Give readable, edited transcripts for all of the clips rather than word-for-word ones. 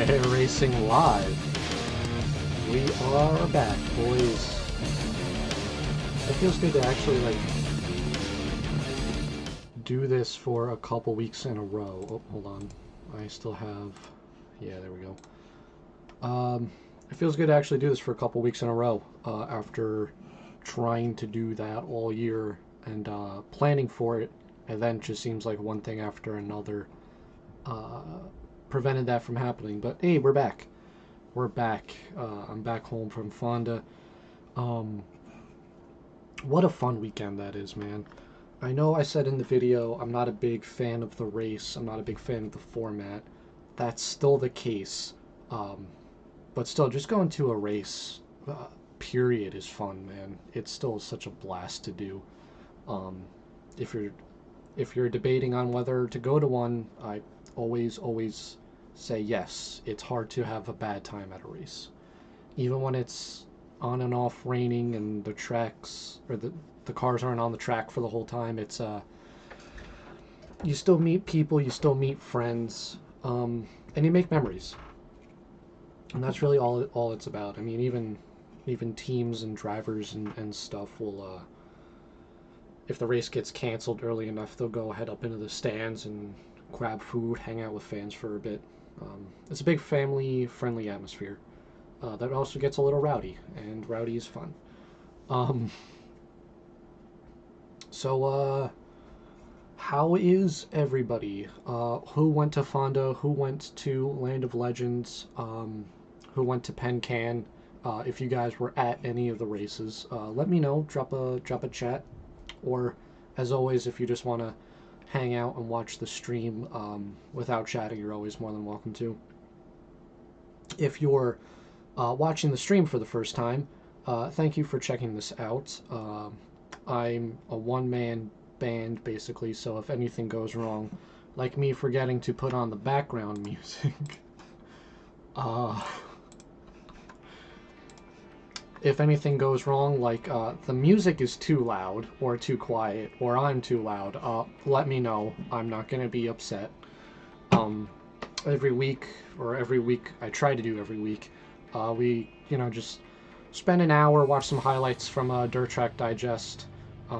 Racing live. We are back, boys. It feels good to actually like do this for a couple weeks in a row. Oh, hold on. I still have, yeah, there we go. It feels good to actually do this for a couple weeks in a row after trying to do that all year and planning for it, and then just seems like one thing after another prevented that from happening. But hey, we're back. We're back. I'm back home from Fonda. What a fun weekend that is, man. I know I said in the video I'm not a big fan of the race. I'm not a big fan of the format. That's still the case. But still, just going to a race, period, is fun, man. It's still such a blast to do. If you're debating on whether to go to one, I always say yes. It's hard to have a bad time at a race, even when it's on and off raining and the tracks or the cars aren't on the track for the whole time. It's you still meet people, you still meet friends, and you make memories. And that's really all it's about. I mean, even teams and drivers and stuff will, if the race gets canceled early enough, they'll go head up into the stands and grab food, hang out with fans for a bit. It's a big family-friendly atmosphere that also gets a little rowdy, and rowdy is fun. So, how is everybody? Who went to Fonda? Who went to Land of Legends? Who went to Penn Can? If you guys were at any of the races, let me know. Drop a chat, or as always, if you just want to hang out and watch the stream without chatting, you're always more than welcome to. If you're watching the stream for the first time, thank you for checking this out. I'm a one-man band, basically, so if anything goes wrong, like me forgetting to put on the background music, if anything goes wrong, like the music is too loud or too quiet or I'm too loud, let me know. I'm not going to be upset. Every week I try to do every week, we, just spend an hour, watch some highlights from Dirt Track Digest. I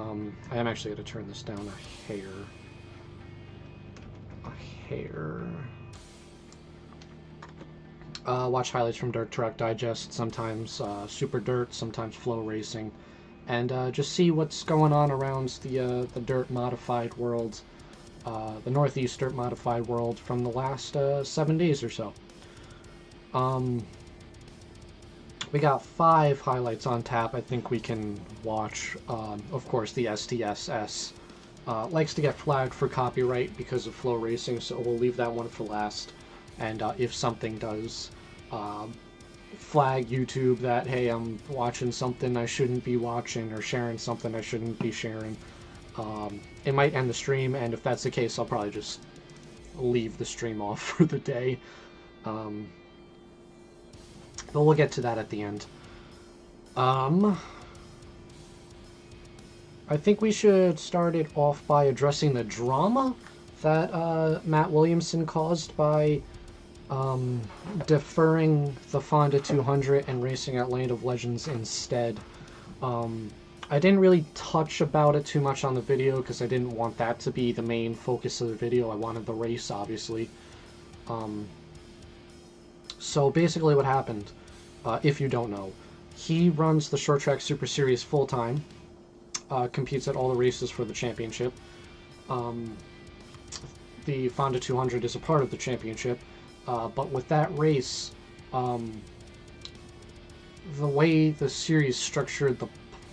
am actually going to turn this down a hair. Watch highlights from Dirt Track Digest, sometimes Super Dirt, sometimes Flow Racing, and just see what's going on around the Dirt Modified world, the Northeast Dirt Modified world from the last 7 days or so. We got 5 highlights on tap I think we can watch. Of course, the STSS likes to get flagged for copyright because of Flow Racing, so we'll leave that one for last. And if something does flag YouTube that, hey, I'm watching something I shouldn't be watching or sharing something I shouldn't be sharing, it might end the stream, and if that's the case, I'll probably just leave the stream off for the day. But we'll get to that at the end. I think we should start it off by addressing the drama that Matt Williamson caused by deferring the Fonda 200 and racing at Land of Legends instead. I didn't really touch about it too much on the video because I didn't want that to be the main focus of the video. I wanted the race, obviously. So basically what happened, if you don't know, he runs the Short Track Super Series full-time, competes at all the races for the championship. The Fonda 200 is a part of the championship, but with that race, the way the series structured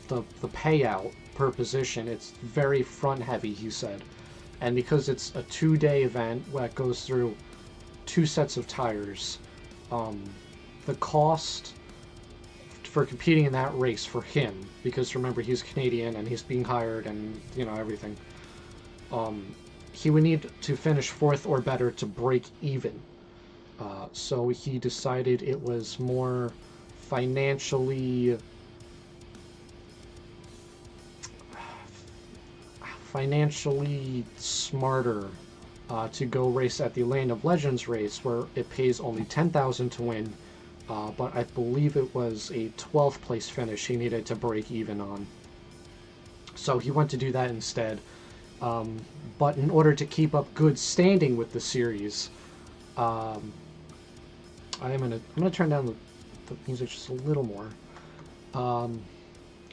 the payout per position, it's very front heavy, he said. And because it's a 2-day event that goes through 2 sets of tires, the cost for competing in that race for him, because remember, he's Canadian and he's being hired and, everything, he would need to finish 4th or better to break even. So he decided it was more financially smarter to go race at the Land of Legends race, where it pays only $10,000 to win, but I believe it was a 12th place finish he needed to break even on. So he went to do that instead. But in order to keep up good standing with the series, I'm gonna turn down the music just a little more.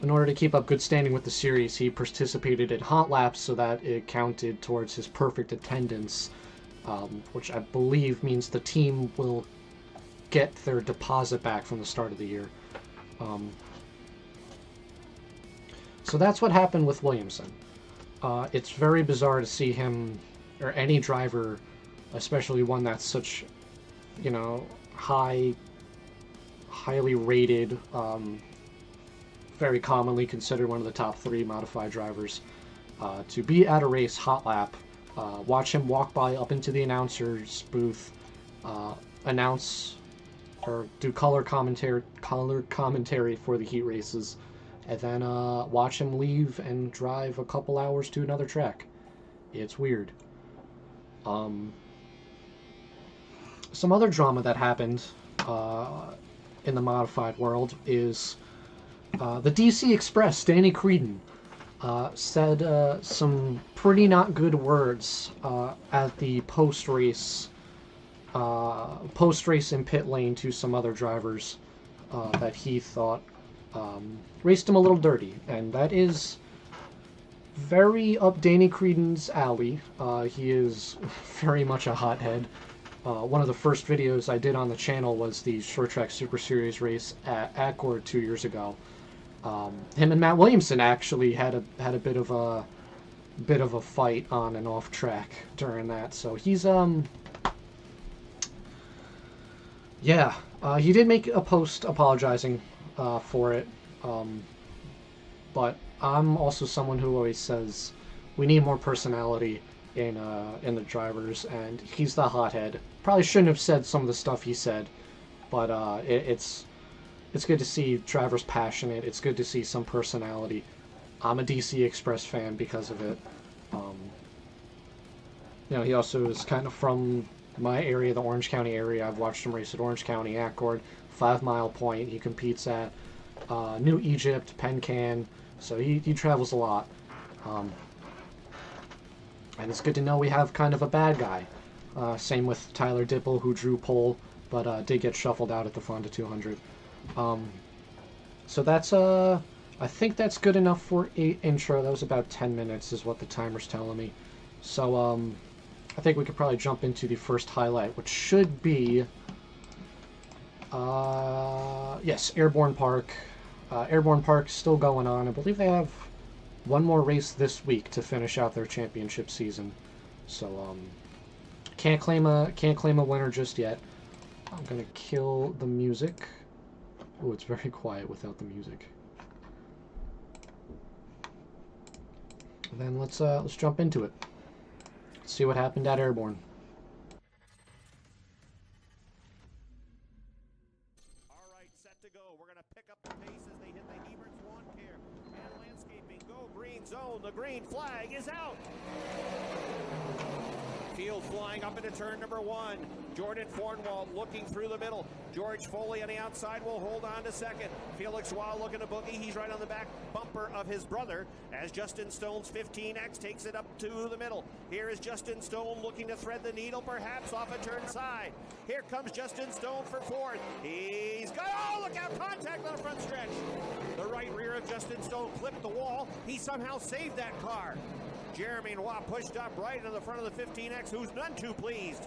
In order to keep up good standing with the series, he participated in hot laps so that it counted towards his perfect attendance, which I believe means the team will get their deposit back from the start of the year. So that's what happened with Williamson. It's very bizarre to see him, or any driver, especially one that's such, you know, highly rated, very commonly considered one of the top 3 modified drivers, to be at a race hot lap, watch him walk by up into the announcer's booth, announce or do color commentary for the heat races, and then watch him leave and drive a couple hours to another track. It's weird. Some other drama that happened in the modified world is the DC Express, Danny Creedon, said some pretty not good words at the post-race in pit lane to some other drivers that he thought raced him a little dirty, and that is very up Danny Creedon's alley. He is very much a hothead. One of the first videos I did on the channel was the Short Track Super Series race at Accord 2 years ago. Him and Matt Williamson actually had a bit of a fight on and off track during that. So he's yeah, he did make a post apologizing for it, but I'm also someone who always says we need more personality in the drivers, and he's the hothead. Probably shouldn't have said some of the stuff he said, but it's good to see drivers passionate. It's good to see some personality. I'm a DC Express fan because of it. You know, he also is kind of from my area, the Orange County area. I've watched him race at Orange County, Accord, 5 Mile Point. He competes at New Egypt, Pencan, so he travels a lot. And it's good to know we have kind of a bad guy. Same with Tyler Dipple, who drew pole, but did get shuffled out at the Fonda 200. So that's, I think that's good enough for a intro. That was about 10 minutes is what the timer's telling me. So, I think we could probably jump into the first highlight, which should be, yes, Airborne Park. Airborne Park still going on. I believe they have one more race this week to finish out their championship season. So, can't claim a winner just yet. I'm gonna kill the music. Oh, it's very quiet without the music. And then let's jump into it. Let's see what happened at Airborne. All right, set to go. We're gonna pick up the pace as they hit the Hebert's lawn care and landscaping. Go green zone. The green flag is out. Field flying up into turn number 1. Jordan Fornwald looking through the middle. George Foley on the outside will hold on to second. Felix Wall looking to boogie. He's right on the back bumper of his brother as Justin Stone's 15X takes it up to the middle. Here is Justin Stone looking to thread the needle, perhaps off a turn side. Here comes Justin Stone for 4th. He's got, oh, look out, contact on the front stretch. The right rear of Justin Stone clipped the wall. He somehow saved that car. Jeremy Noir pushed up right into the front of the 15X, who's none too pleased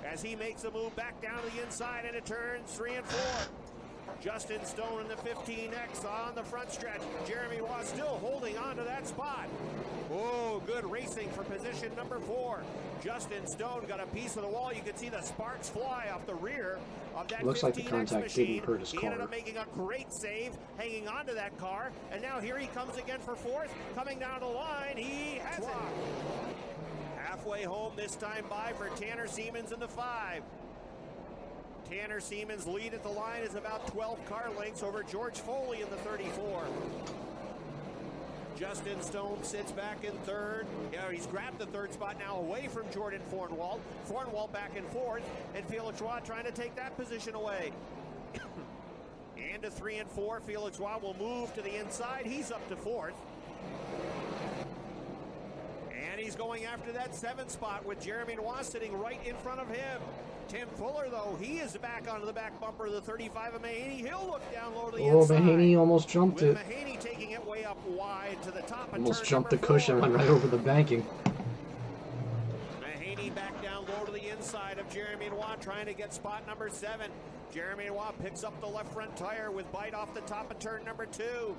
as he makes a move back down to the inside into turns 3 and 4. Justin Stone in the 15X on the front stretch. Jeremy Noir still holding on to that spot. Oh, good racing for position number 4. Justin Stone got a piece of the wall. You can see the sparks fly off the rear of that 15X Looks like the contact machine. didn't hurt his He car. ended up making a great save, hanging on to that car. And now here he comes again for 4th. Coming down the line, he has it. Halfway home this time by for Tanner Siemens in the 5. Tanner Siemens' lead at the line is about 12 car lengths over George Foley in the 34. Justin Stone sits back in third. Yeah, he's grabbed the third spot now away from Jordan Fornwald. Fornwald back and forth, and Felix Roy trying to take that position away. And to 3 and 4, Felix Roy will move to the inside. He's up to fourth. And he's going after that 7th spot with Jeremy Noir sitting right in front of him. Tim Fuller, though, he is back onto the back bumper of the 35 of Mahaney. He'll look down low to the inside. Mahaney almost jumped with it. Mahaney taking it way up wide to the top. Almost jumped the cushion, went right over the banking. Mahaney back down low to the inside of Jeremy Noir, trying to get spot number 7. Jeremy Noir picks up the left front tire with bite off the top of turn number 2.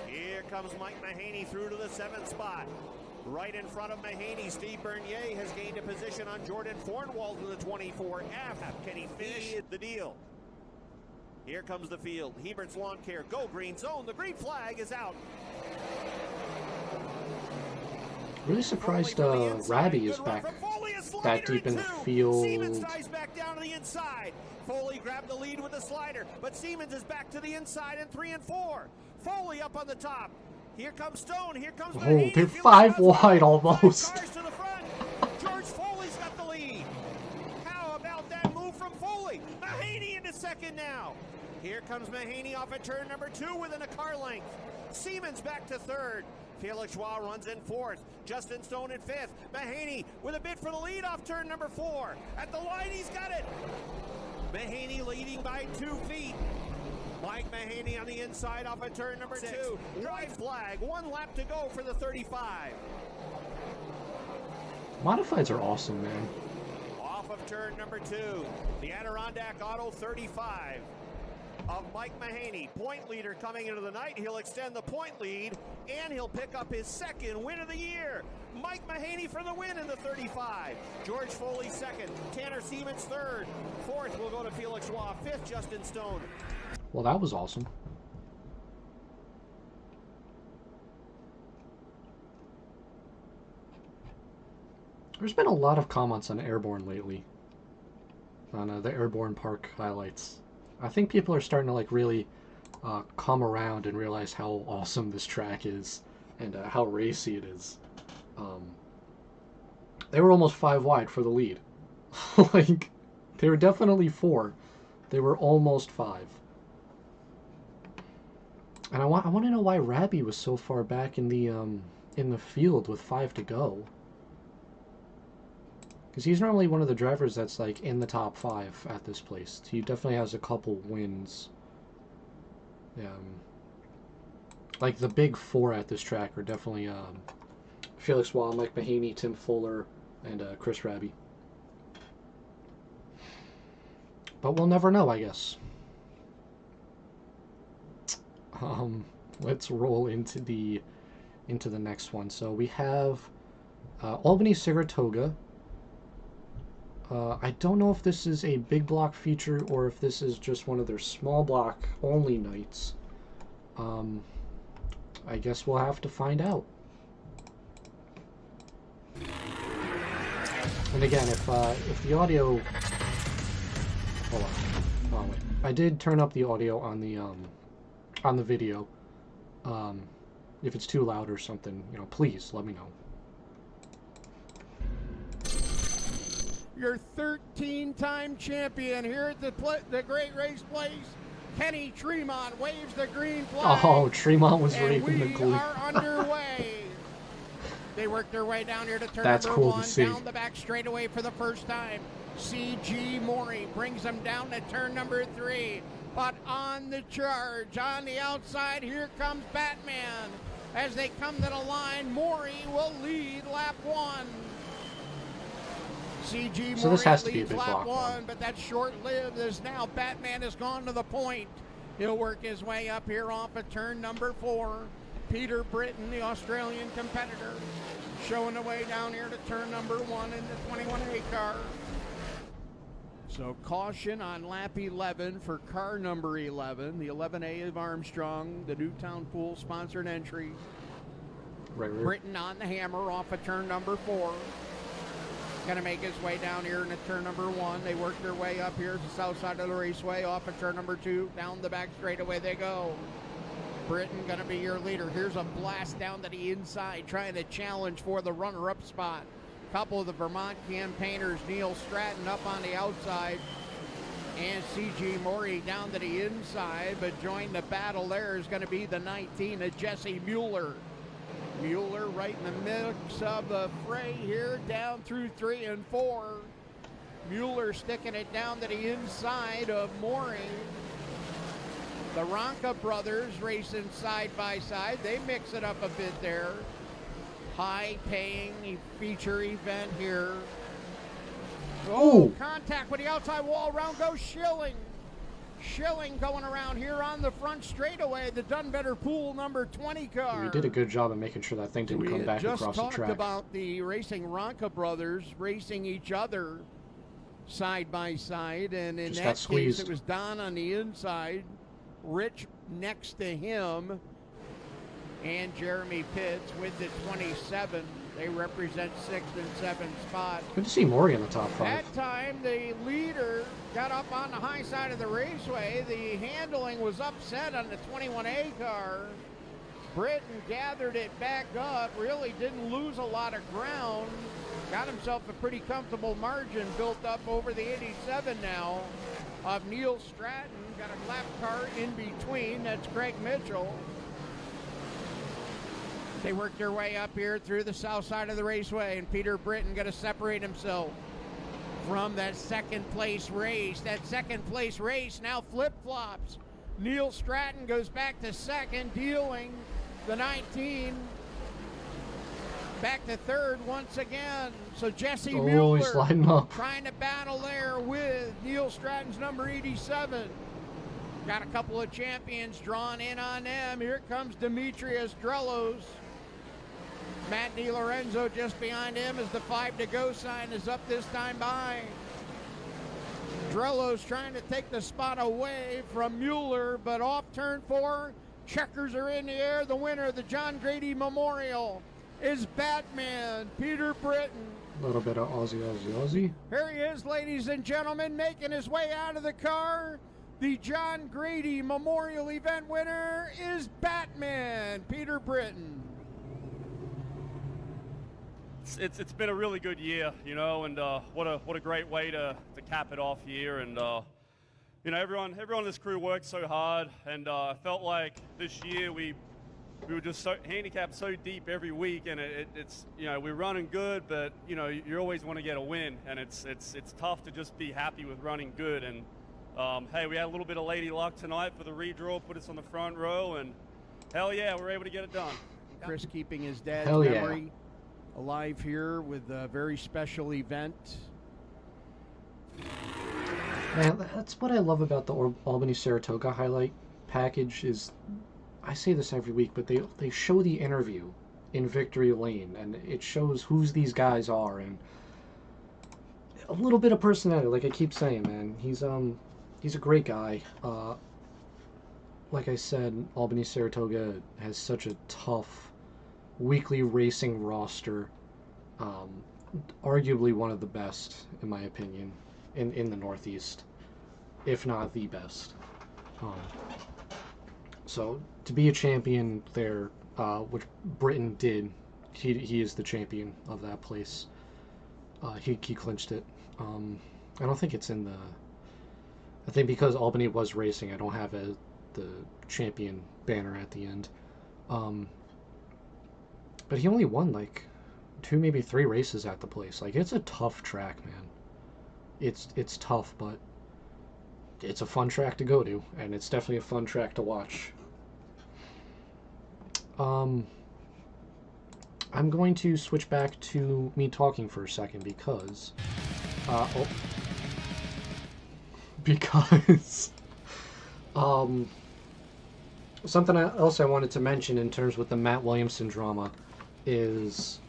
Here comes Mike Mahaney through to the 7th spot. Right in front of Mahaney, Steve Bernier has gained a position on Jordan Fornwald in the 24F. Can he finish the deal? Here comes the field. Hebert's Lawn Care. Go green zone. The green flag is out. Really surprised Rabby is back that deep in the field. Siemens dives back down to the inside. Foley grabbed the lead with the slider, but Siemens is back to the inside in 3 and 4. Foley up on the top. Here comes Stone. Here comes Mahaney. They're 5 wide almost. 5 cars to the front. George Foley's got the lead. How about that move from Foley? Mahaney into second now. Here comes Mahaney off at turn number 2 within a car length. Siemens back to third. Felix Roy runs in fourth. Justin Stone in fifth. Mahaney with a bid for the lead off turn number 4. At the line, he's got it. Mahaney leading by 2 feet. Mike Mahaney on the inside off of turn number 6. 2. White flag. 1 lap to go for the 35. Modifieds are awesome, man. Off of turn number 2. The Adirondack Auto 35 of Mike Mahaney. Point leader coming into the night. He'll extend the point lead, and he'll pick up his 2nd win of the year. Mike Mahaney for the win in the 35. George Foley 2nd. Tanner Siemens 3rd. 4th will go to Felix Roy. 5th, Justin Stone. Well, that was awesome. There's been a lot of comments on Airborne lately. On the Airborne Park highlights. I think people are starting to like really come around and realize how awesome this track is and how racy it is. They were almost 5 wide for the lead. Like, they were definitely 4. They were almost 5. And I want to know why Rabby was so far back in the field with 5 to go. Because he's normally one of the drivers that's like in the top 5 at this place. He definitely has a couple wins. Like the big 4 at this track are definitely Felix Roy, Mike Mahaney, Tim Fuller, and Chris Rabby. But we'll never know, I guess. Let's roll into the next one. So we have Albany-Saratoga. I don't know if this is a big block feature or if this is just one of their small block only nights. I guess we'll have to find out. And again, if the audio, hold on, oh wait, I did turn up the audio on the video. If it's too loud or something, you know, please let me know. Your 13-time champion here at the Great Race Place, Kenny Tremont, waves the green flag. Oh, Tremont was raping the glue. glue. We are underway. They work their way down here to turn That's number cool 1, to see. down the back straightaway for the first time. C.G. Morey brings them down to turn number 3. But on the charge, on the outside, here comes Batman. As they come to the line, Morey will lead lap 1. C.G. So this has to be a leads big lap block 1, but that's short-lived as now Batman has gone to the point. He'll work his way up here off of turn number 4. Peter Britton, the Australian competitor, showing the way down here to turn number 1 in the 21A car. So caution on lap 11 for car number 11, the 11A of Armstrong, the Newtown Pool sponsored entry. Right. Britton on the hammer off of turn number 4. Going to make his way down here into turn number 1. They work their way up here to the south side of the raceway off of turn number 2. Down the back straightaway they go. Britton going to be your leader. Here's a blast down to the inside, trying to challenge for the runner-up spot. Couple of the Vermont campaigners, Neil Stratton up on the outside, and C.G. Morey down to the inside, but join the battle there is going to be the 19 of Jesse Mueller. Mueller right in the mix of the fray here, down through 3 and 4. Mueller sticking it down to the inside of Morey. The Ronca brothers racing side by side. They mix it up a bit there. High-paying feature event here. Oh, contact with the outside wall. Around goes Schilling. Schilling going around here on the front straightaway. The Done Better Pool number 20 car. We did a good job of making sure that thing didn't come back across the track. We just talked about the Racing Ronca brothers racing each other side by side, and in that case it was Don on the inside, Rich next to him, and Jeremy Pitts with the 27. They represent 6th and 7th spot. Good to see Morey in the top 5. That time the leader got up on the high side of the raceway. The handling was upset on the 21A car. Britton gathered it back up, really didn't lose a lot of ground. Got himself a pretty comfortable margin built up over the 87 now of Neil Stratton. Got a lap car in between, that's Craig Mitchell. They work their way up here through the south side of the raceway, and Peter Britton going to separate himself from that second place race. That second place race now flip-flops. Neil Stratton goes back to second, dealing the 19 back to third once again. So Jesse Mueller he's sliding up, trying to battle there with Neil Stratton's number 87. Got a couple of champions drawn in on them. Here comes Demetrius Drelos. Matt DiLorenzo just behind him as the 5 to go sign is up this time by. Drelos trying to take the spot away from Mueller, but off turn 4. Checkers are in the air. The winner of the John Grady Memorial is Batman, Peter Britton. A little bit of Aussie. Here he is, ladies and gentlemen, making his way out of the car. The John Grady Memorial event winner is Batman, Peter Britton. It's been a really good year, you know, and what a great way to cap it off here. And you know, everyone in this crew worked so hard, and I felt like this year we were just so handicapped so deep every week, and it's you know, we're running good, but you know, you always want to get a win, and it's tough to just be happy with running good. And hey, we had a little bit of lady luck tonight for the redraw, put us on the front row, and hell yeah, we're able to get it done. Chris keeping his dad's hell memory yeah. alive here with a very special event. Man, that's what I love about the Albany-Saratoga highlight package is, I say this every week, but they show the interview in Victory Lane, and it shows who these guys are, and a little bit of personality, like I keep saying, man. He's a great guy. Like I said, Albany-Saratoga has such a tough weekly racing roster. Arguably one of the best, in my opinion, in the Northeast, if not the best. So to be a champion there, which Britton did, he is the champion of that place. He clinched it. I don't think it's in the. I think because Albany was racing, I don't have the champion banner at the end. But he only won like 2, maybe 3 races at the place. Like, it's a tough track, man. It's tough, but it's a fun track to go to, and it's definitely a fun track to watch. I'm going to switch back to me talking for a second because something else I wanted to mention in terms with the Matt Williamson drama is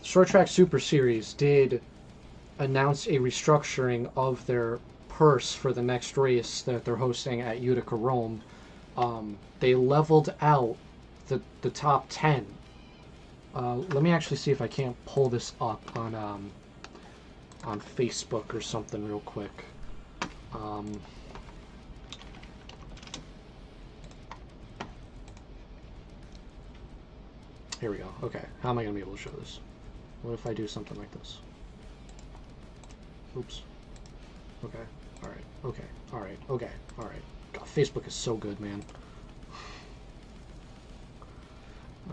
Short Track Super Series did announce a restructuring of their purse for the next race that they're hosting at Utica-Rome. They leveled out the top 10. Let me actually see if I can't pull this up on Facebook or something real quick. Here we go. Okay, how am I going to be able to show this? What if I do something like this? Oops. Okay. Alright. Okay. Alright. Okay. Alright. God, Facebook is so good, man.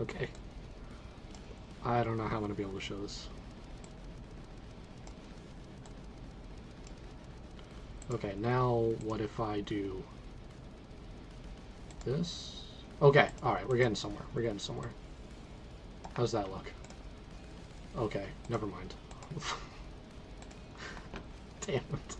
Okay. I don't know how I'm going to be able to show this. Okay, now what if I do this? Okay, alright, we're getting somewhere. We're getting somewhere. How's that look? Okay, never mind. Damn it.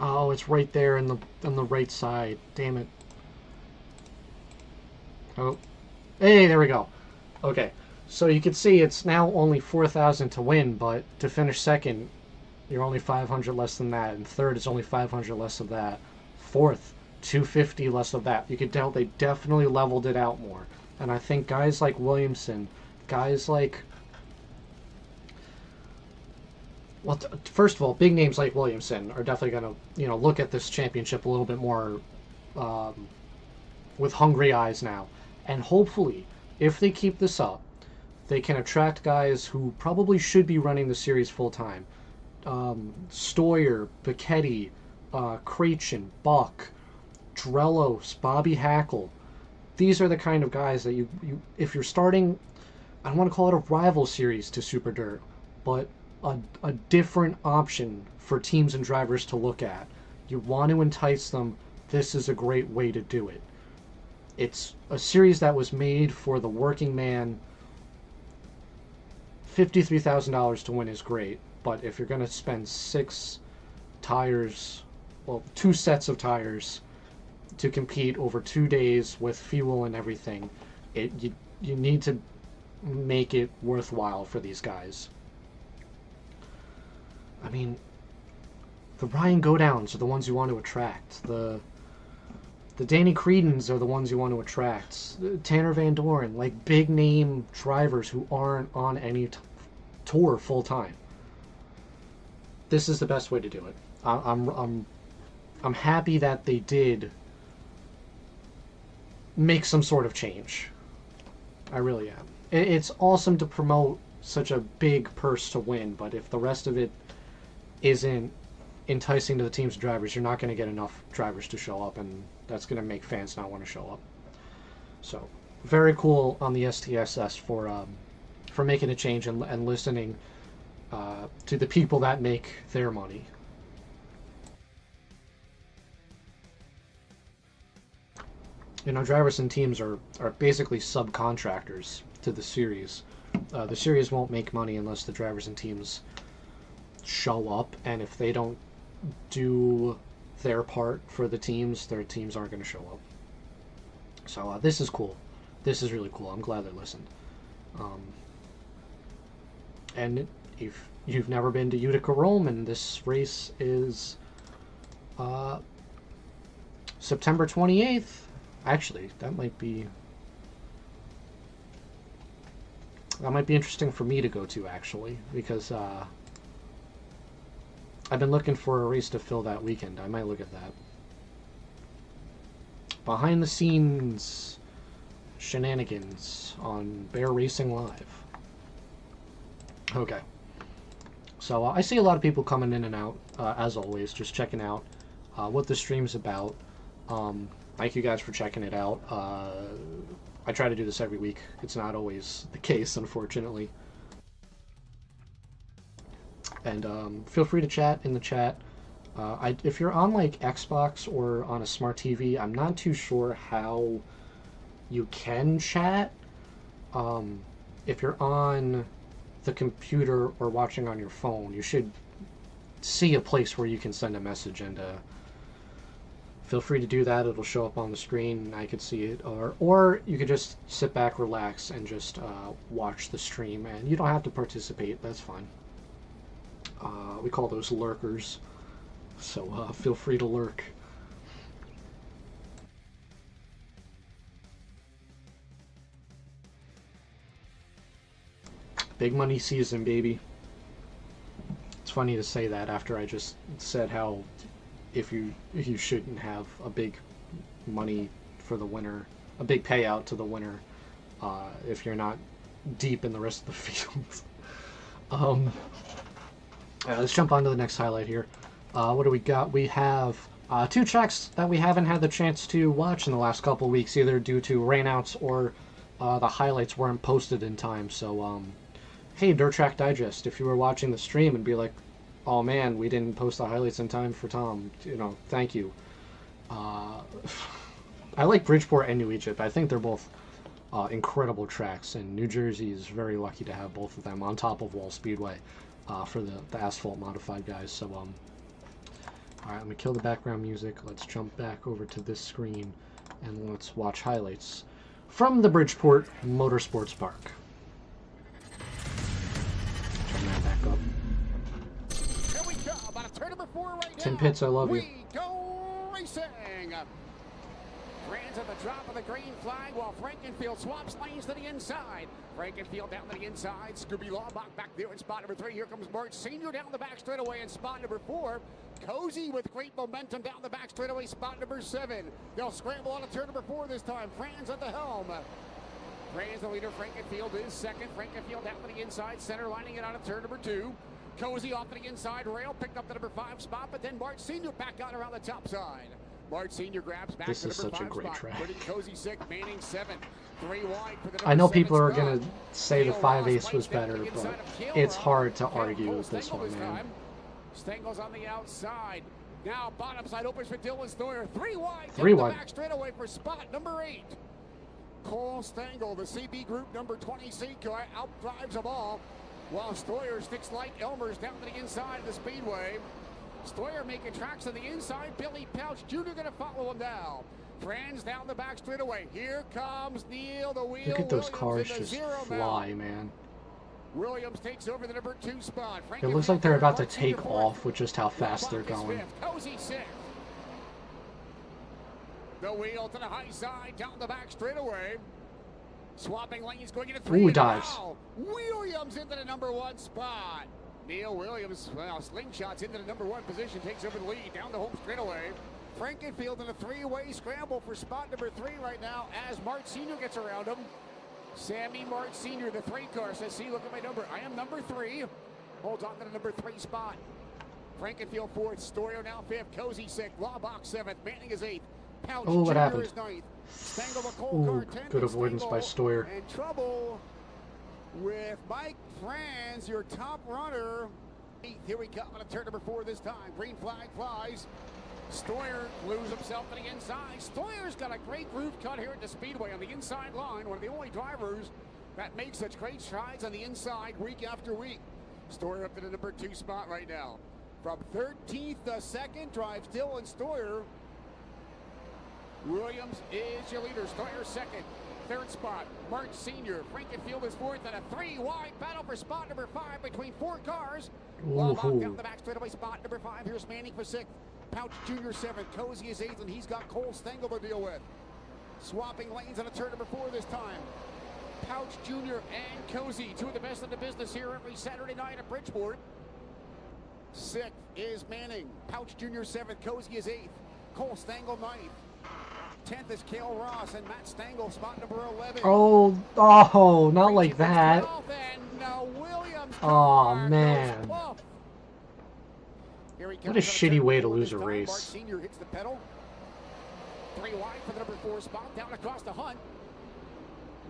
Oh, it's right there on the right side. Damn it. Oh. Hey, there we go. Okay. So you can see it's now only 4,000 to win, but to finish second, you're only 500 less than that. And third is only 500 less of that. Fourth, 250 less of that. You could tell they definitely leveled it out more. And I think guys like Williamson, guys like... Well, first of all, big names like Williamson are definitely going to, you know, look at this championship a little bit more with hungry eyes now. And hopefully, if they keep this up, they can attract guys who probably should be running the series full-time. Stoyer, Bicchetti, Krachin, Buck, Drelos, Bobby Hackle. These are the kind of guys that you if you're starting, I don't want to call it a rival series to Super Dirt, but a different option for teams and drivers to look at. You want to entice them, this is a great way to do it. It's a series that was made for the working man. $53,000 to win is great, but if you're going to spend 6 tires, well, 2 sets of tires to compete over 2 days with fuel and everything, you need to make it worthwhile for these guys. I mean, the Ryan Godowns are the ones you want to attract. The Danny Creedens are the ones you want to attract. Tanner Van Doren, like big name drivers who aren't on any tour full time. This is the best way to do it. I'm happy that they did make some sort of change. I really am. It's awesome to promote such a big purse to win, but if the rest of it isn't enticing to the team's drivers, you're not going to get enough drivers to show up, and that's going to make fans not want to show up. So, very cool on the STSS for making a change and listening to the people that make their money. You know, drivers and teams are basically subcontractors to the series. The series won't make money unless the drivers and teams show up, and if they don't do their part for the teams, their teams aren't going to show up. So this is cool. This is really cool. I'm glad they listened. And if you've never been to Utica-Rome, and this race is September 28th, actually, that might be interesting for me to go to, actually, because I've been looking for a race to fill that weekend. I might look at that. Behind the scenes shenanigans on Bear Racing Live. Okay. So I see a lot of people coming in and out, as always, just checking out what the stream's about. Thank you guys for checking it out. I try to do this every week. It's not always the case, unfortunately. And feel free to chat in the chat. If you're on like Xbox or on a smart TV, I'm not too sure how you can chat. If you're on the computer or watching on your phone, you should see a place where you can send a message, and feel free to do that. It'll show up on the screen and I could see it, or you could just sit back, relax, and just watch the stream, and you don't have to participate. That's fine. We call those lurkers, so feel free to lurk. Big money season, baby. It's funny to say that after I just said how if you shouldn't have a big money for the winner, a big payout to the winner, if you're not deep in the rest of the field. Let's jump on to the next highlight here. What do we got? We have 2 tracks that we haven't had the chance to watch in the last couple weeks, either due to rainouts or the highlights weren't posted in time. So, hey, Dirt Track Digest, if you were watching the stream and be like, oh man, we didn't post the highlights in time for Tom, you know, thank you. I like Bridgeport and New Egypt. I think they're both incredible tracks, and New Jersey is very lucky to have both of them on top of Wall Speedway for the asphalt modified guys. So, all right, let me kill the background music. Let's jump back over to this screen and let's watch highlights from the Bridgeport Motorsports Park. Turn that back up. Here we go, about a turn number 4 right now. Tim Pitts, I love you. We go racing. Brands at the drop of the green flag while Frankenfield swaps lanes to the inside. Frankenfield down to the inside. Scooby Lawbach back there in spot number 3. Here comes March Sr. down the back straightaway in spot number 4. Cozy with great momentum down the back straightaway, spot number 7. They'll scramble on a turn number 4 this time. Franz at the helm. Franz the leader. Frankenfield is second. Frankenfield down to the inside. Center lining it out of turn number 2. Cozy off to the inside rail. Picked up the number 5 spot, but then March Sr. back out around the top side. March Sr. grabs back This to is number such a 5 great spot. track. Putting Cozy 6th, Manning 7th. 3 wide for the I know number people 7 are spot. going to say the Kale 5/8 Ross was fights back to better, the but inside of Kale it's Ross. hard to Kale argue pulls with this Stengel one, man. time. Stengel's on the outside. Now bottom side opens for Dylan Stoyer. 3 wide. 3 down the wide. back straightaway for spot number 8. Cole Stengel, the CB Group number 20 C car, outdrives them all, while Stoyer sticks like Elmer's down to the inside of the speedway. Stoyer making tracks on the inside. Billy Pouch Jr. going to follow him now. Franz down the back straightaway. Here comes Neil the Wheel. Look at those Williams cars in the just zero fly, now. man. Williams takes over the number 2 spot. It looks like they're about to take off with just how fast they're Lawbach is going. 5th. Cozy 6th. The wheel to the high side, down the back straightaway. Swapping lanes, going into 3. Ooh, dives. Wow. Williams into the number 1 spot. Neil Williams, well, slingshots into the number 1 position, takes over the lead, down the home straightaway. Frankenfield in a 3-way scramble for spot number 3 right now as March Sr. gets around him. Sammy March Sr., the 3 car, says, see, look at my number. I am number 3. Holds on to the number 3 spot. Frankenfield 4th, Stoyer now 5th, Cozy 6th, Lawbach 7th, Manning is 8th. Pouch Oh, what Jr. happened? is 9th. Stengel the coal Ooh, car 10th. good avoidance by Stoyer. And trouble with Mike Franz, your top runner. Here we come on a turn number 4 this time. Green flag flies. Stoyer glues himself to the inside. Stoyer's got a great groove cut here at the speedway on the inside line. One of the only drivers that makes such great strides on the inside week after week. Stoyer up to the number 2 spot right now. From 13th to 2nd drives Dylan Stoyer. Williams is your leader. Stoyer 2nd. 3rd spot, March Sr. Frankenfield is 4th, and a 3-wide battle for spot number 5 between 4 cars. Lawbach down the back straightaway, spot number 5. Here's Manning for 6th. Pouch Jr. 7th. Cozy is 8th, and he's got Cole Stengel to deal with. Swapping lanes on a turn number 4 this time. Pouch Jr. and Cozy, 2 of the best in the business here every Saturday night at Bridgeport. 6th is Manning. Pouch Jr. 7th. Cozy is 8th. Cole Stengel 9th. 10th is Kale Ross and Matt Stengel, spot number 11. Oh, not like that. Oh, man. What a shitty way to lose a race. March Sr. hits the pedal. 3 wide for the number 4 spot, down across the hunt.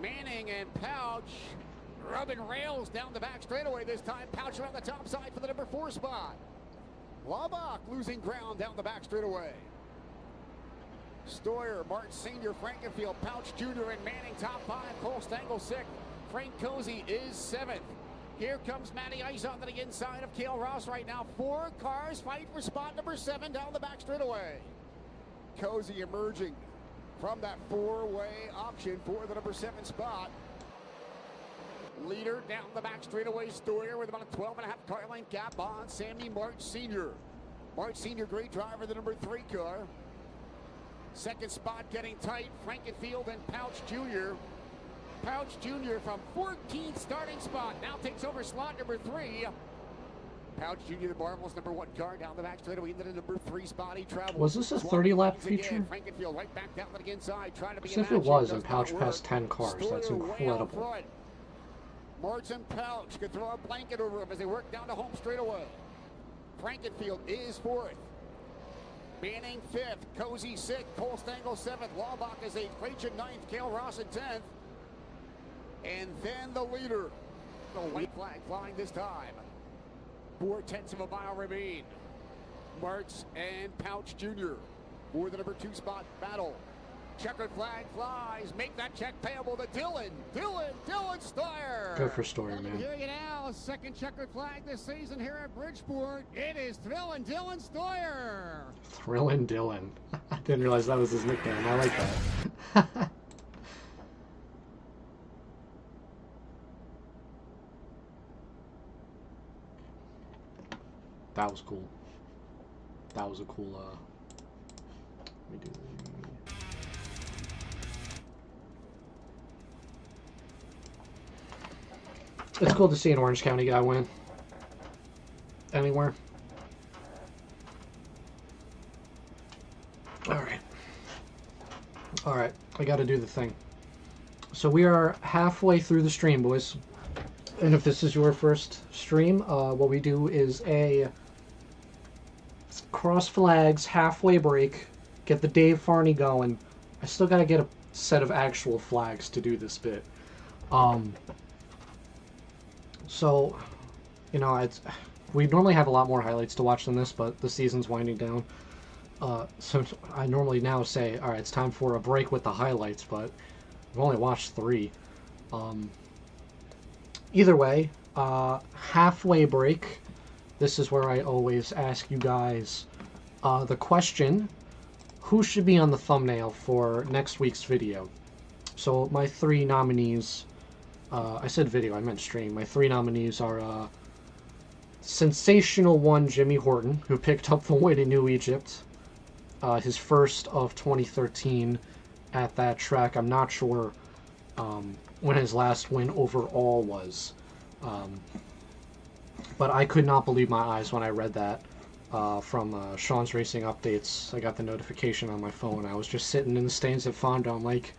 Manning and Pouch rubbing rails down the back straightaway this time. Pouch around the top side for the number 4 spot. Lawbach losing ground down the back straightaway. Stoyer, March Sr., Frankenfield, Pouch Jr., and Manning top 5. Cole Stengel 6th. Frank Cozy is 7th. Here comes Matty Ice on to the inside of Kale Ross right now. 4 cars fight for spot number 7 down the back straightaway. Cozy emerging from that 4-way option for the number 7 spot. Leader down the back straightaway, Stoyer with about a 12.5 car length gap on Sammy March Sr. March Sr., great driver, the number 3 car. 2nd spot getting tight, Frankenfield and Pouch Jr. Pouch Jr. from 14th starting spot now takes over slot number 3. Pouch Jr., the Marvel's #1 car down the back straightaway into the #3 spot. He travels. Was this a 30-lap feature? Frankenfield right back down the inside, trying to be So if it was and Pouch passed 10 cars, that's incredible. Martin Pouch could throw a blanket over him as they work down to home straightaway. Frankenfield is 4th. Manning 5th. Cozy 6th. Cole Stengel 7th. Laubach is 8th. Creighton 9th. Cale Ross in 10th. And then the leader. The white flag flying this time. 4/10 of a mile remain. Martz and Pouch Jr. for the #2 spot battle. Checkered flag flies. Make that check payable to Dylan. Dylan Steyer. Good for Story, man. Here you now, second checkered flag this season here at Bridgeport. It is Thrillin' Dylan Steyer. Thrillin' Dylan. I didn't realize that was his nickname. I like that. That was cool. That was a cool, let me do It's cool to see an Orange County guy win. Anywhere. Alright, I gotta do the thing. So we are halfway through the stream, boys. And if this is your first stream, what we do is a cross flags halfway break, get the Dave Farney going. I still gotta get a set of actual flags to do this bit. So, you know, we normally have a lot more highlights to watch than this, but the season's winding down. So I normally now say, alright, it's time for a break with the highlights, but we've only watched 3. Either way, halfway break, this is where I always ask you guys the question, who should be on the thumbnail for next week's video? So my 3 nominees, I said video, I meant stream. My 3 nominees are Sensational 1 Jimmy Horton, who picked up the win in New Egypt. His first of 2013 at that track. I'm not sure when his last win overall was. But I could not believe my eyes when I read that from Sean's Racing Updates. I got the notification on my phone. I was just sitting in the stands at Fonda. I'm like,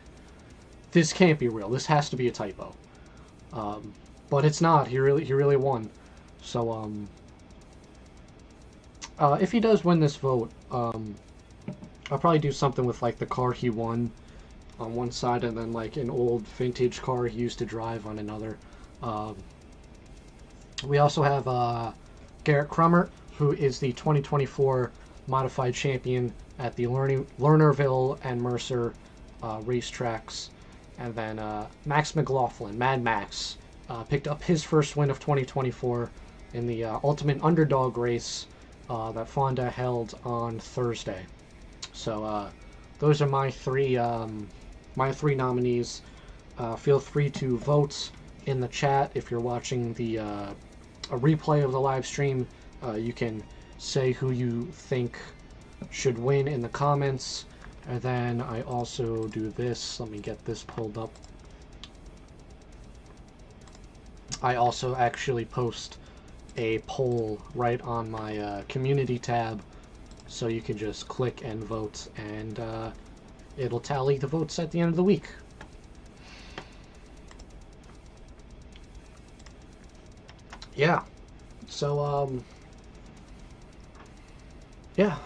this can't be real. This has to be a typo. But it's not. He really won. So if he does win this vote, I'll probably do something with like the car he won on one side and then like an old vintage car he used to drive on another. We also have Garrett Crummert, who is the 2024 modified champion at the Lernerville and Mercer racetracks. And then Max McLaughlin, Mad Max, picked up his first win of 2024 in the Ultimate Underdog race that Fonda held on Thursday. So those are my 3 nominees. Feel free to vote in the chat if you're watching a replay of the live stream. You can say who you think should win in the comments. And then I also do this. Let me get this pulled up. I also actually post a poll right on my community tab, so you can just click and vote, and it'll tally the votes at the end of the week. Yeah. So, yeah.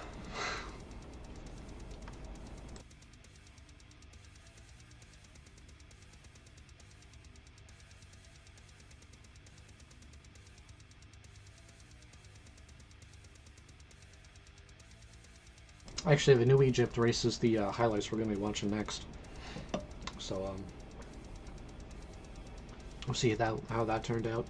Actually, the New Egypt race is the highlights we're going to be watching next. So, we'll see how that turned out.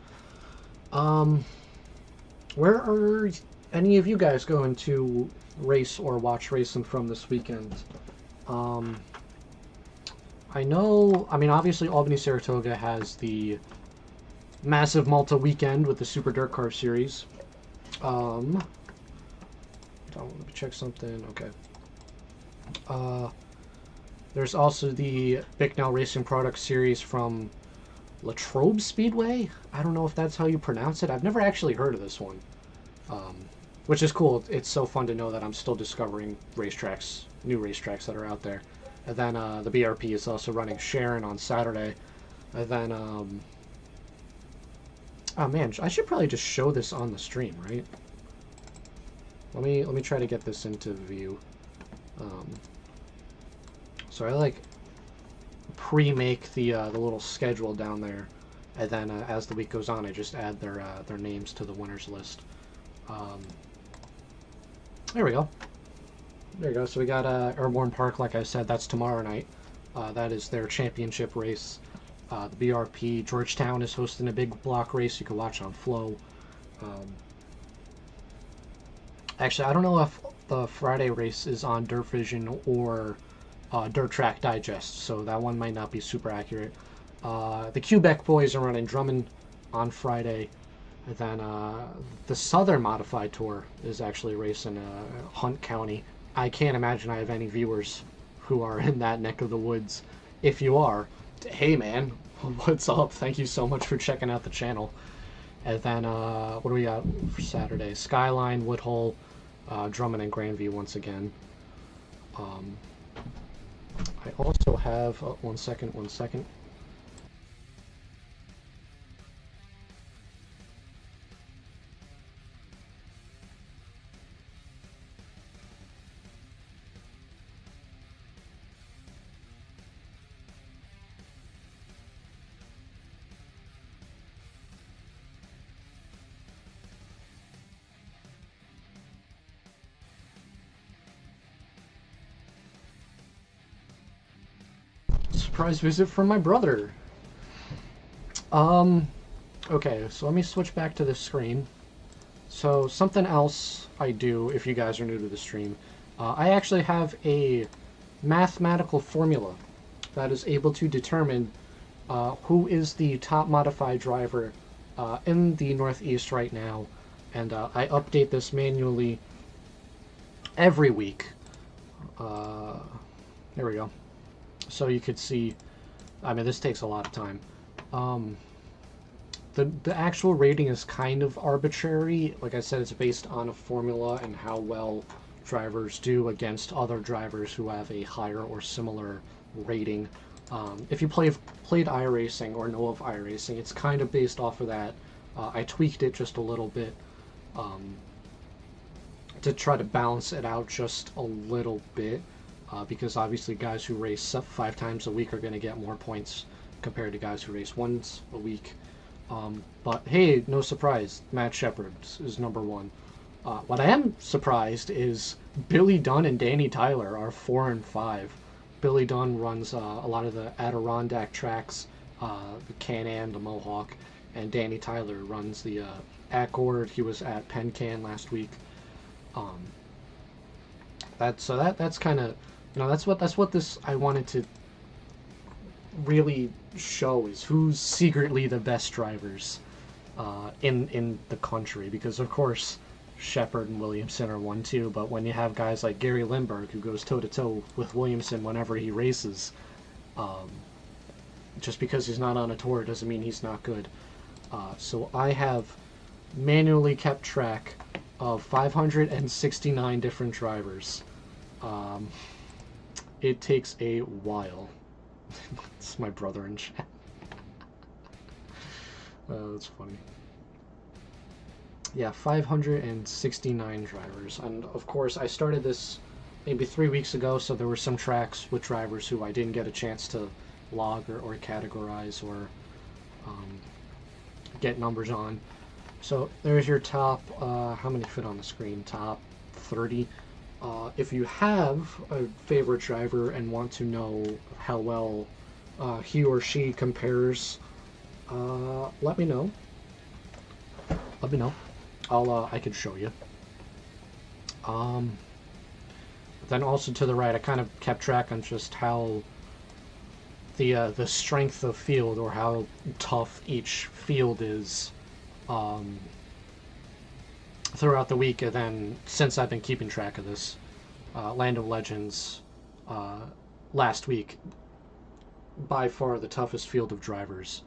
Where are any of you guys going to race or watch racing from this weekend? I know, I mean, obviously Albany-Saratoga has the massive Malta weekend with the Super DIRTcar Series. Let me check something. Okay. There's also the Bicknell Racing Products Series from Latrobe Speedway. I don't know if that's how you pronounce it. I've never actually heard of this one. which is cool. It's so fun to know that I'm still discovering racetracks, new racetracks that are out there. And then the BRP is also running Sharon on Saturday. And then, oh man, I should probably just show this on the stream, right? Let me try to get this into view. So I like pre-make the little schedule down there, and then as the week goes on, I just add their names to the winners list. There we go. There you go. So we got Airborne Park, like I said, that's tomorrow night. That is their championship race. The BRP Georgetown is hosting a big block race you can watch on Flow. Actually, I don't know if the Friday race is on Dirt Vision or Dirt Track Digest, so that one might not be super accurate. The Quebec boys are running Drummond on Friday, and then the Southern Modified Tour is actually racing Hunt County. I can't imagine I have any viewers who are in that neck of the woods. If you are, hey man, what's up? Thank you so much for checking out the channel. And then, what do we got for Saturday? Skyline, Woodhull, Drummond, and Grandview once again. I also have, one second. Surprise visit from my brother. Okay, so let me switch back to this screen. So something else I do, if you guys are new to the stream, I actually have a mathematical formula that is able to determine who is the top modified driver in the Northeast right now, and I update this manually every week. There we go. So you could see, I mean, this takes a lot of time. The actual rating is kind of arbitrary. Like I said, it's based on a formula and how well drivers do against other drivers who have a higher or similar rating. If you played iRacing or know of iRacing, it's kind of based off of that. I tweaked it just a little bit to try to balance it out just a little bit. Because obviously guys who race 5 times a week are going to get more points compared to guys who race once a week. But hey, no surprise, Matt Shepard is number 1. What I am surprised is Billy Dunn and Danny Tyler are 4 and 5. Billy Dunn runs a lot of the Adirondack tracks, the Can-Am, the Mohawk, and Danny Tyler runs the Accord. He was at Penn-Can last week. That's kind of, you know, that's what this I wanted to really show, is who's secretly the best drivers in the country, because of course Shepard and Williamson are 1-2, but when you have guys like Gary Lindbergh who goes toe-to-toe with Williamson whenever he races, just because he's not on a tour doesn't mean he's not good. So I have manually kept track of 569 different drivers. It takes a while. It's my brother in chat. That's funny. Yeah, 569 drivers. And of course, I started this maybe 3 weeks ago, so there were some tracks with drivers who I didn't get a chance to log or categorize or get numbers on. So there's your top, how many fit on the screen? Top 30. If you have a favorite driver and want to know how well he or she compares, let me know. Let me know. I could show you. Then also to the right, I kind of kept track on just how the strength of field, or how tough each field is throughout the week. And then since I've been keeping track of this, Land of Legends last week, by far the toughest field of drivers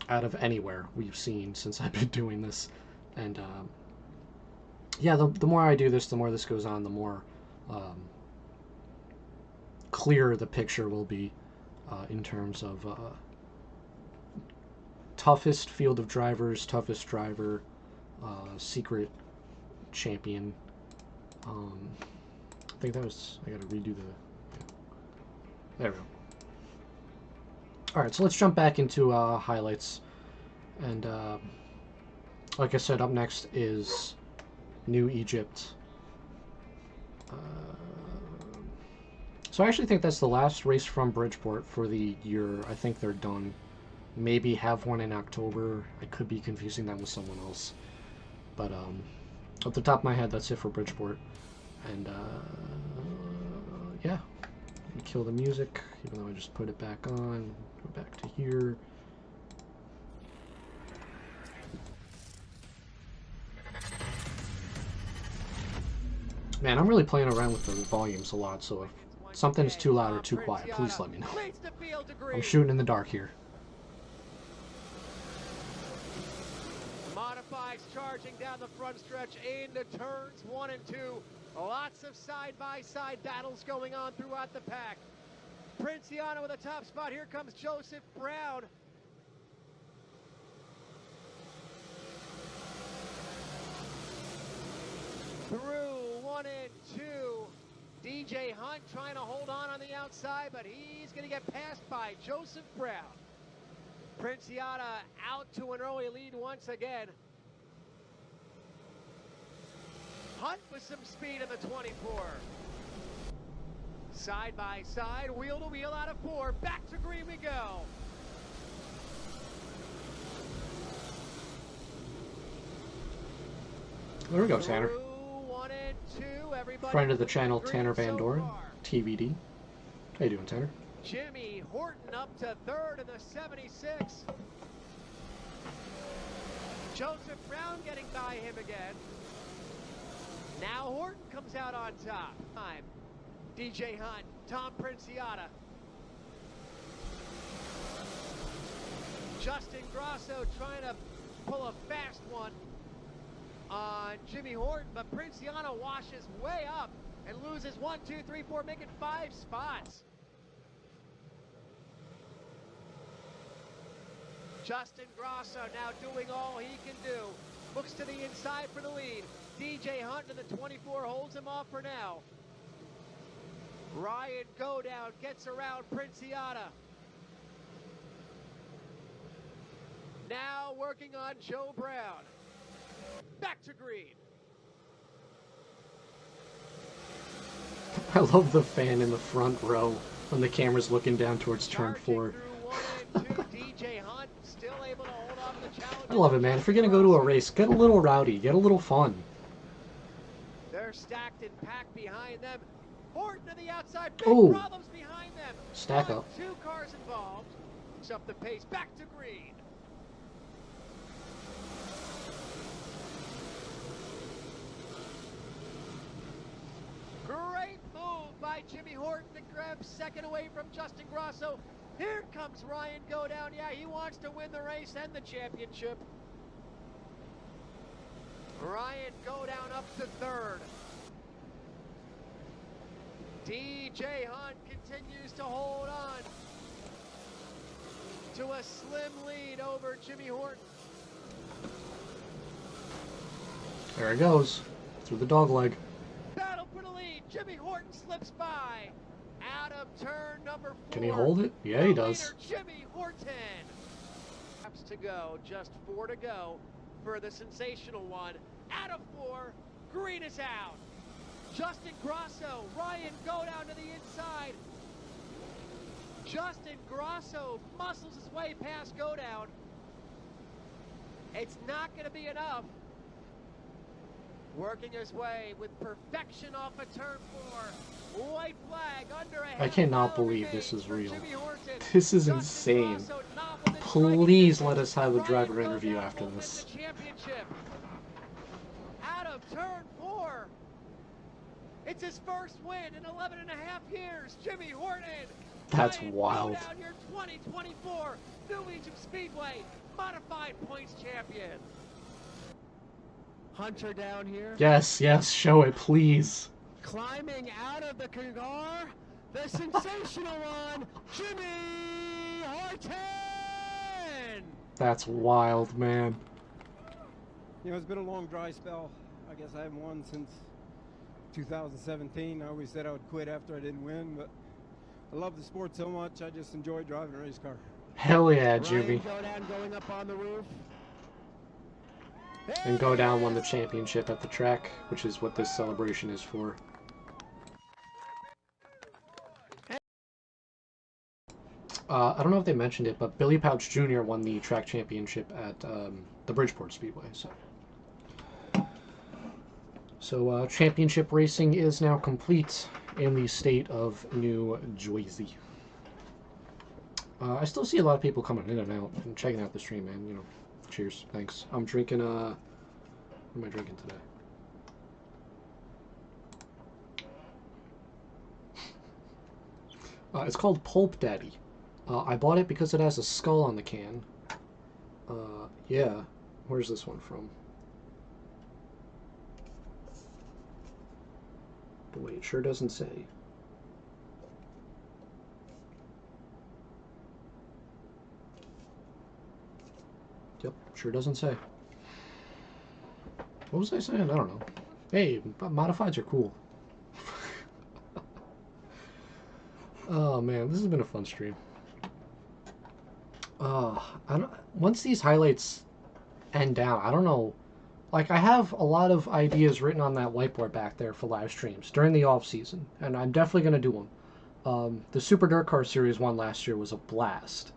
out of anywhere we've seen since I've been doing this. And yeah, the more I do this, the more this goes on, the more clearer the picture will be in terms of toughest field of drivers, toughest driver, secret champion. I think that was, I gotta redo the, yeah. There we go. Alright, so let's jump back into highlights. And like I said, up next is New Egypt. So I actually think that's the last race from Bridgeport for the year. I think they're done. Maybe have one in October. I could be confusing that with someone else. But off the top of my head, that's it for Bridgeport. And yeah, kill the music, even though I just put it back on. Go back to here. Man, I'm really playing around with the volumes a lot, so if something's too loud or too quiet, please let me know. I'm shooting in the dark here. Modifieds charging down the front stretch into turns 1 and 2. Lots of side-by-side battles going on throughout the pack. Princiano with a top spot. Here comes Joseph Brown. Through 1 and 2. DJ Hunt trying to hold on the outside, but he's going to get passed by Joseph Brown. Princiano out to an early lead once again. Hunt with some speed in the 24. Side by side, wheel to wheel out of 4. Back to green we go. There we go, Tanner. 1 and 2, everybody. Friend of the channel, Tanner Van Doren, TVD. How you doing, Tanner? Jimmy Horton up to 3rd in the 76. Joseph Brown getting by him again. Now Horton comes out on top. Time. DJ Hunt, Tom Princiano. Justin Grosso trying to pull a fast one on Jimmy Horton, but Princiano washes way up and loses 1, 2, 3, 4, making 5 spots. Justin Grosso now doing all he can do. Looks to the inside for the lead. DJ Hunt in the 24 holds him off for now. Ryan Godown gets around Princiano. Now working on Joe Brown. Back to green. I love the fan in the front row when the camera's looking down towards turn 4. DJ Hunt still able to hold on to the challenge. I love it, man. If you're gonna go to a race, get a little rowdy, get a little fun. They're stacked and packed behind them. Horton to the outside. Big problems behind them. Stack up. 2 cars involved. Picks up the pace. Back to green. Great move by Jimmy Horton to grab second away from Justin Grosso. Here comes Ryan Godown. Yeah, he wants to win the race and the championship. Ryan Godown up to 3rd. DJ Hunt continues to hold on to a slim lead over Jimmy Horton. There it goes, through the dog leg. Battle for the lead. Jimmy Horton slips by. Out of turn number 4. Can he hold it? Yeah, he does. Jimmy Horton. Laps to go, just 4 to go for the sensational one. Out of 4, green is out. Justin Grosso, Ryan Godown to the inside. Justin Grosso muscles his way past Godown. It's not going to be enough. Working his way with perfection off of turn 4. White flag under a I cannot believe this is real. This is insane. Please let us have a driver interview after this. Out of turn 4. It's his first win in 11 and a half years. Jimmy Horton. That's wild. Down your 2024 New Egypt Speedway Modified Points champion. Hunter down here. Yes, yes, show it, please. Climbing out of the car, the sensational one, Jimmy Harton. That's wild, man. You know, it's been a long dry spell. I guess I haven't won since 2017. I always said I would quit after I didn't win, but I love the sport so much, I just enjoy driving a race car. Hell yeah, Jimmy. Going up on the roof. And Go Down won the championship at the track, which is what this celebration is for. I don't know if they mentioned it, but Billy Pouch Jr. won the track championship at the Bridgeport Speedway. So championship racing is now complete in the state of New Jersey. I still see a lot of people coming in and out and checking out the stream, man. You know, cheers, thanks. I'm drinking. What am I drinking today? It's called Pulp Daddy. I bought it because it has a skull on the can. Yeah. Where's this one from? Boy, it sure doesn't say. Yep, sure doesn't say. What was I saying? I don't know. Hey, modifieds are cool. Oh man, this has been a fun stream. Once these highlights end down, I don't know. Like, I have a lot of ideas written on that whiteboard back there for live streams during the off season, and I'm definitely going to do them. The Super DIRTcar Series one last year was a blast.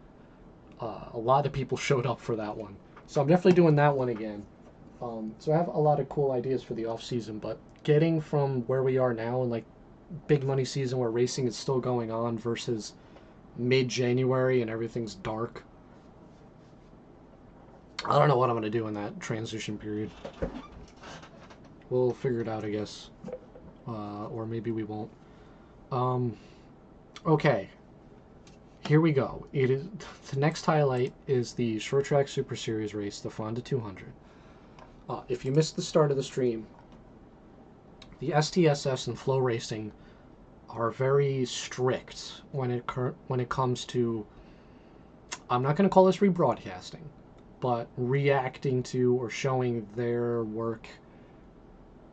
A lot of people showed up for that one, so I'm definitely doing that one again. So I have a lot of cool ideas for the off season, but getting from where we are now in like big money season where racing is still going on versus mid-January and everything's dark, I don't know what I'm going to do in that transition period. We'll figure it out, I guess. Or maybe we won't. Okay. Here we go. It is the next highlight is the Short Track Super Series race, the Fonda 200. If you missed the start of the stream, the STSS and Flow Racing are very strict when it comes to, I'm not going to call this rebroadcasting, but reacting to or showing their work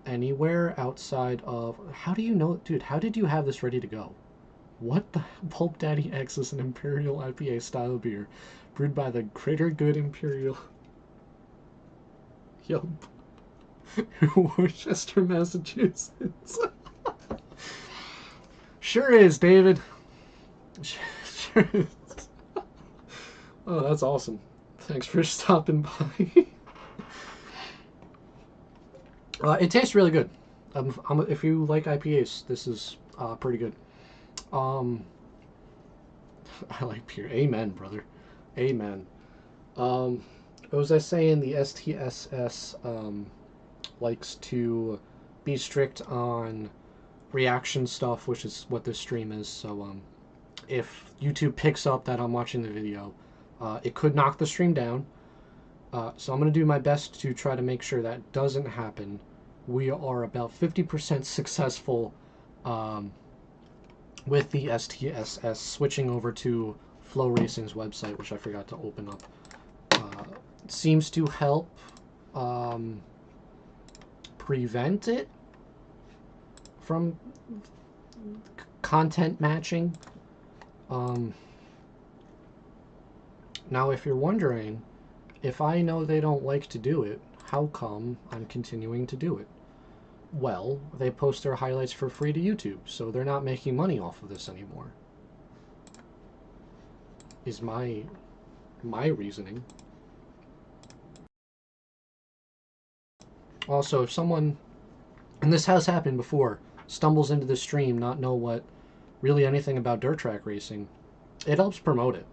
anywhere outside of... How do you know, dude, how did you have this ready to go? What the... Pulp Daddy X is an Imperial IPA style beer brewed by the Greater Good Imperial... Yup. Worcester, Massachusetts. Sure is, David. Sure is. Oh, that's awesome. Thanks for stopping by. It tastes really good. If you like IPAs, this is pretty good. I like beer. Amen, brother. Amen. What was I saying? The STSS likes to be strict on reaction stuff, which is what this stream is. So if YouTube picks up that I'm watching the video, it could knock the stream down. So I'm going to do my best to try to make sure that doesn't happen. We are about 50% successful with the STSS switching over to Flow Racing's website, which I forgot to open up. Seems to help prevent it from content matching. Now, if you're wondering, if I know they don't like to do it, how come I'm continuing to do it? Well, they post their highlights for free to YouTube, so they're not making money off of this anymore. Is my reasoning. Also, if someone, and this has happened before, stumbles into the stream, not know what really anything about dirt track racing, it helps promote it.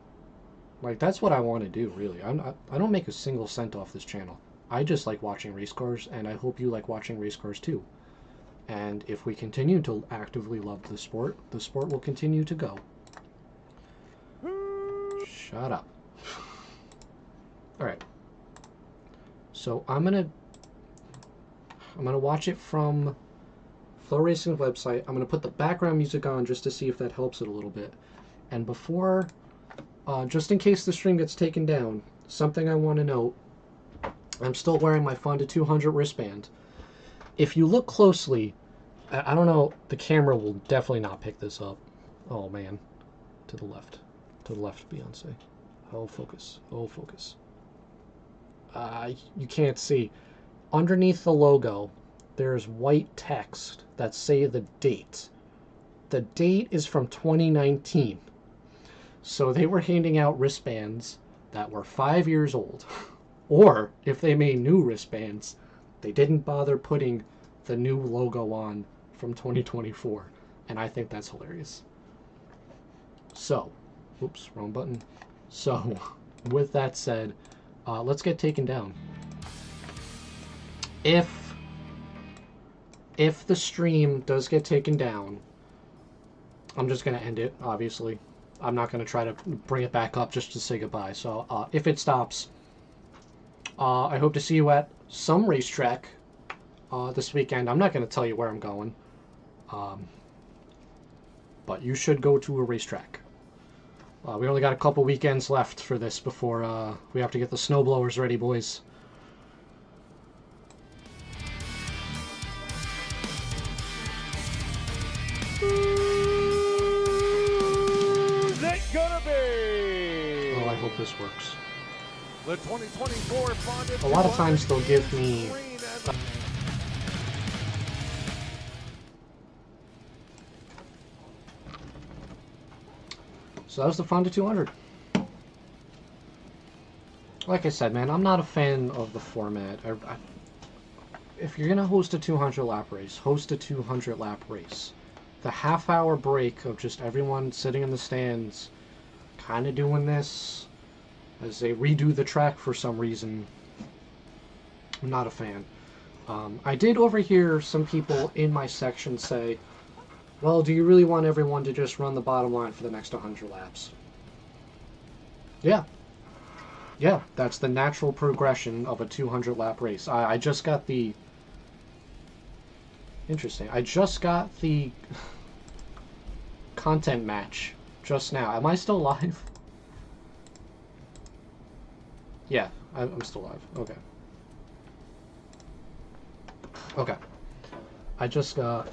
Like, that's what I want to do, really. I don't make a single cent off this channel. I just like watching race cars, and I hope you like watching race cars too. And if we continue to actively love the sport will continue to go. Shut up. Alright. So I'm gonna... I'm going to watch it from Flow Racing's website. I'm going to put the background music on just to see if that helps it a little bit. And before, just in case the stream gets taken down, something I want to note, I'm still wearing my Fonda 200 wristband. If you look closely, I don't know, the camera will definitely not pick this up. Oh man, to the left, Beyonce. Oh, focus, oh, focus. You can't see. Underneath the logo, there's white text that say the date. The date is from 2019. So they were handing out wristbands that were 5 years old. Or, if they made new wristbands, they didn't bother putting the new logo on from 2024. And I think that's hilarious. So, oops, wrong button. So, with that said, let's get taken down. If the stream does get taken down, I'm just going to end it, obviously. I'm not going to try to bring it back up just to say goodbye. So if it stops, I hope to see you at some racetrack this weekend. I'm not going to tell you where I'm going. But you should go to a racetrack. We only got a couple weekends left for this before we have to get the snowblowers ready, boys. Oh, I hope this works. The 2024 Fonda. A lot of times they'll give me... So that was the Fonda 200. Like I said, man, I'm not a fan of the format. If you're going to host a 200 lap race, host a 200 lap race. The half-hour break of just everyone sitting in the stands kind of doing this as they redo the track for some reason, I'm not a fan. I did overhear some people in my section say, well, do you really want everyone to just run the bottom line for the next 100 laps? Yeah. Yeah, that's the natural progression of a 200 lap race. I just got the... Interesting. I just got the content match just now. Am I still live? Yeah, I'm still live. Okay. Okay. I just got...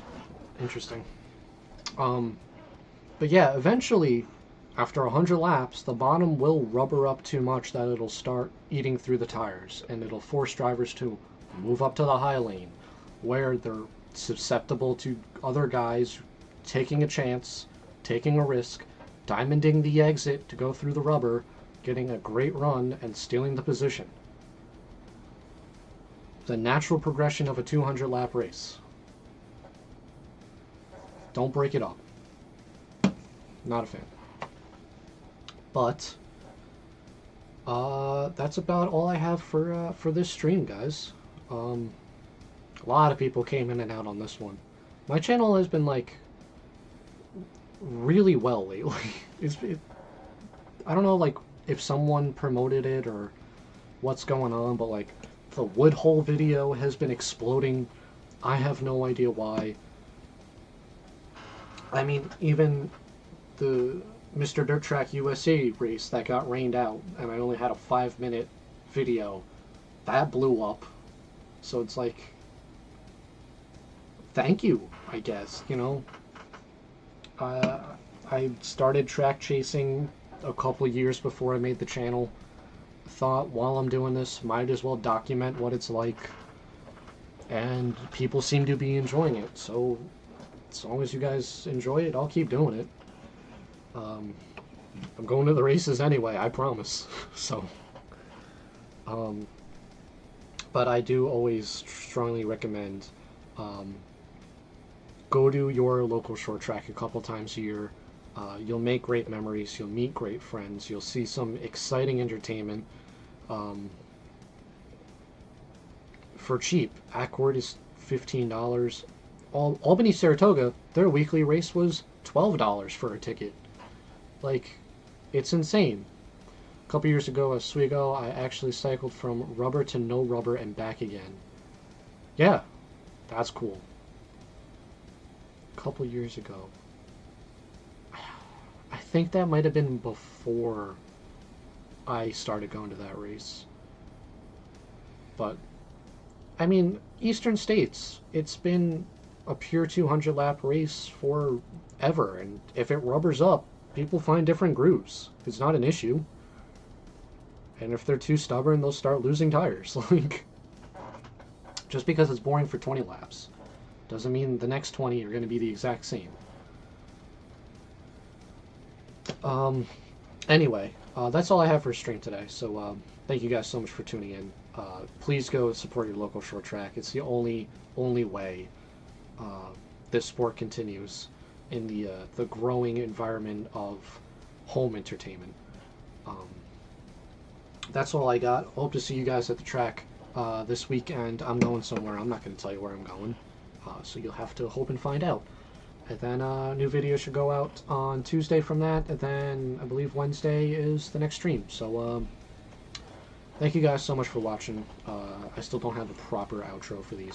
Interesting. But yeah, eventually, after 100 laps, the bottom will rubber up too much that it'll start eating through the tires, and it'll force drivers to move up to the high lane, where they're susceptible to other guys taking a chance, taking a risk, diamonding the exit to go through the rubber, getting a great run, and stealing the position. The natural progression of a 200 lap race. Don't break it up. Not a fan. But that's about all I have for this stream, guys. A lot of people came in and out on this one. My channel has been like really well lately. I don't know, like, if someone promoted it or what's going on, but like the Woodhull video has been exploding. I have no idea why. I mean, even the Mr. Dirt Track USA race that got rained out, and I only had a 5-minute video, that blew up. So it's like, thank you, I guess, you know. I started track chasing a couple years before I made the channel. Thought, while I'm doing this, might as well document what it's like. And people seem to be enjoying it, so as long as you guys enjoy it, I'll keep doing it. I'm going to the races anyway, I promise. So, but I do always strongly recommend go to your local short track a couple times a year. You'll make great memories, you'll meet great friends, you'll see some exciting entertainment for cheap. Accord is $15. Albany-Saratoga, their weekly race was $12 for a ticket. Like, it's insane. A couple years ago at Oswego, I actually cycled from rubber to no rubber and back again. Yeah, That's cool. A couple years ago. I think that might have been before I started going to that race. But, I mean, Eastern States, it's been a pure 200 lap race forever, and if it rubbers up, people find different grooves. It's not an issue. And if they're too stubborn, they'll start losing tires. Like, just because it's boring for 20 laps doesn't mean the next 20 are going to be the exact same. Anyway, that's all I have for stream today. So thank you guys so much for tuning in. Please go support your local short track. It's the only way this sport continues in the growing environment of home entertainment. That's all I got. Hope to see you guys at the track this weekend. I'm going somewhere. I'm not going to tell you where I'm going, so you'll have to hope and find out. And then a new video should go out on Tuesday from that, and then I believe Wednesday is the next stream. So thank you guys so much for watching. I still don't have a proper outro for these.